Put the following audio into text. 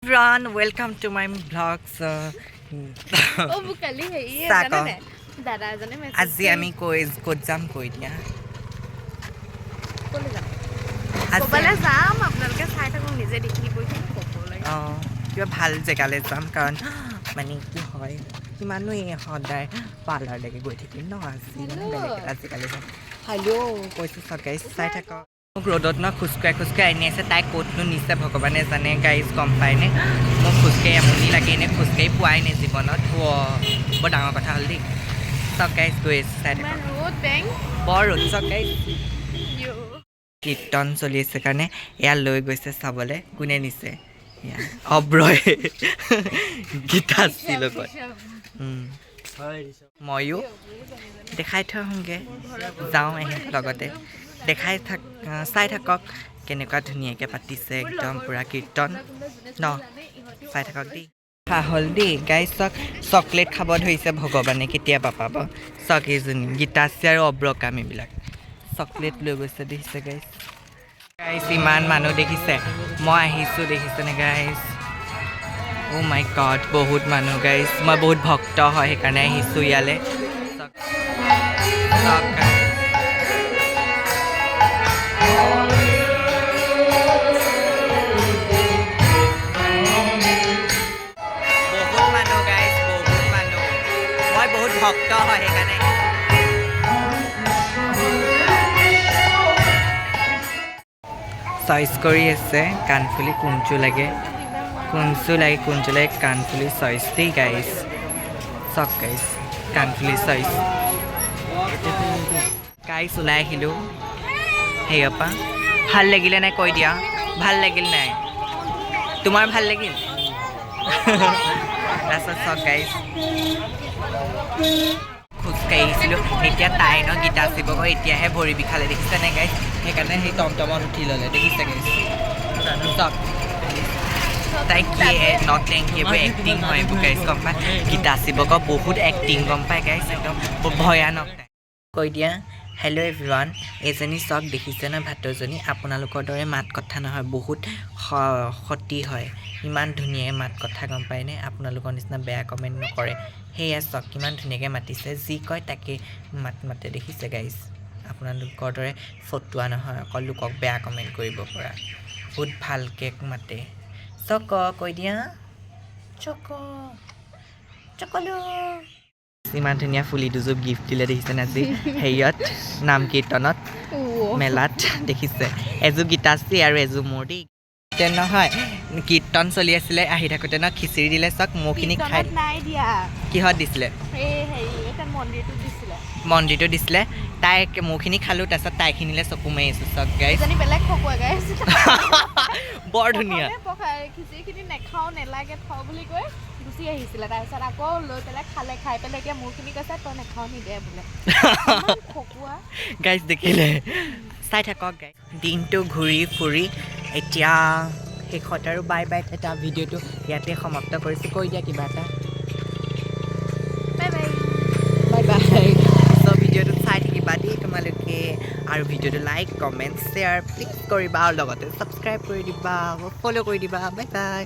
Everyone, welcome to my vlogs. আজি আমি ক'ত যাম কৈ দিয়া কিবা ভাল জেগালৈ যাম কাৰণ মানে কি হয় কিমানো সদায় পাৰ্লাৰলৈকে গৈ থাকিম ন আজি বেলেগ এটা জেগালৈ যাম হেল্ল' কৈছোঁ গাইজ চাই থাকক মোক ৰ'দত ন খোজকাঢ়ি আনি আছে তাই ক'তনো নিছে ভগৱানে জানে গাইজ গম পায়নে মোক খোজকাঢ়ি আমনি লাগে এনেই খোজকাঢ়ি পোৱাই নাই জীৱনত বৰ ডাঙৰ কথা হ'ল দেই চক গাইজ গৈ আছে চাই থাকক বৰ ৰ'দ চক গাইজ কীৰ্তন চলি আছে কাৰণে এয়া লৈ গৈছে চাবলৈ কোনে নিছে অব্ৰয় গীতাশ্ৰীৰ লগত ময়ো দেখাই থৈ আহোঁগৈ যাওঁ লগতে চাই থাকক কেনেকুৱা ধুনীয়াকৈ পাতিছে একদম পূৰা কীৰ্তন ন চাই থাকক দেই হ'ল দেই গাইজ চকলেট খাব ধৰিছে ভগৱানে কেতিয়াবা পাব চক এইজনী গীতাশ্ৰী আৰু অব্ৰকাম এইবিলাক চকলেট লৈ গৈছে দেখিছে গাইজ ইমান মানুহ দেখিছে মই আহিছোঁ দেখিছেনে গাইজ অ' মাই গড বহুত মানুহ গাইজ মই বহুত ভক্ত হয় সেইকাৰণে আহিছোঁ ইয়ালৈ বহুত মানুহ গাইজ বহুত মানুহ মই বহুত ভক্ত হয় সেইকাৰণে চইচ কৰি আছে কাণফুলি কোনযোৰ লাগে কাণফুলি চইচ দেই গাইজ চব গাইজ কাণফুলি চইচ গাইজ ওলাই আহিলোঁ সেইয়াৰপৰা ভাল লাগিলে নাই কৈ দিয়া ভাল লাগিল নাই তোমাৰ ভাল লাগিল তাৰপিছত চব গাইজ খোজকাঢ়ি আহিছিলোঁ এতিয়া তাই ন গীতাশ্ৰী বগৈ এতিয়াহে ভৰি বিষালে দেখিছেনে গাইজ সেইকাৰণে সেই টমটমত উঠি ল'লে দেখিছে গাইজ চব তাই কি নটেংকি এইবোৰ এক্টিং হয় এইবোৰ গাইজ গম পায় গীতাশ্ৰী বগৈ বহুত এক্টিং গম পায় গাইজ একদম ভয়ানক কৈ দিয়া হেল্ল' এভৰিৱান এজনী চক দেখিছে ন ভাতৰজনী আপোনালোকৰ দৰে মাত কথা নহয় বহুত সতি হয় ইমান ধুনীয়াকৈ মাত কথা গম পায়নে আপোনালোকৰ নিচিনা বেয়া কমেণ্ট নকৰে সেয়া চক কিমান ধুনীয়াকৈ মাতিছে যি কয় তাকে মাতে দেখিছে গাইজ আপোনালোকৰ দৰে ফটুৱা নহয় অকল লোকক বেয়া কমেণ্ট কৰিব পৰা বহুত ভালকৈ মাতে চক কৈ দিয়া চকলো ইমান ধুনীয়া ফুলি দুযোৰ গিফ্ট দিলে দেখিছেনে আজি হেৰিয়ত নাম কীৰ্তনত মেলাত দেখিছে এযোৰ গীতাশ্ৰী আৰু এযোৰ মোৰ দেই নহয় কীৰ্তন চলি আছিলে আহি থাকোঁতে ন খিচিৰি দিলে চক মোৰখিনি খাই কিহত দিছিলে মন্দিৰটো দিছিলে তাই মোৰখিনি খালোঁ তাৰপিছত তাইখিনিলে চকু মাৰি আছোঁ চক গাইজ বৰ ধুনীয়া গুচি আহিছিলে তাৰপিছত আকৌ লৈ পেলাই খাই পেলাই এতিয়া মোৰখিনি কৈছে তই নেখাওঁ নিদে বোলে গাইজ দেখিলে চাই থাকক গাইজ দিনটো ঘূৰি ফুৰি এতিয়া শেষত আৰু বাই বাই এটা ভিডিঅ'টো ইয়াতে সমাপ্ত কৰিছোঁ কৈ দিয়া কিবা এটা বাই বাই চ' ভিডিঅ'টো চাই থাকিবা দেই তোমালোকে আৰু ভিডিঅ'টো লাইক কমেণ্ট শ্বেয়াৰ প্লিজ কৰিবা আৰু লগতে ছাবস্ক্ৰাইব কৰি দিবা ফ'ল' কৰি দিবা বাই বাই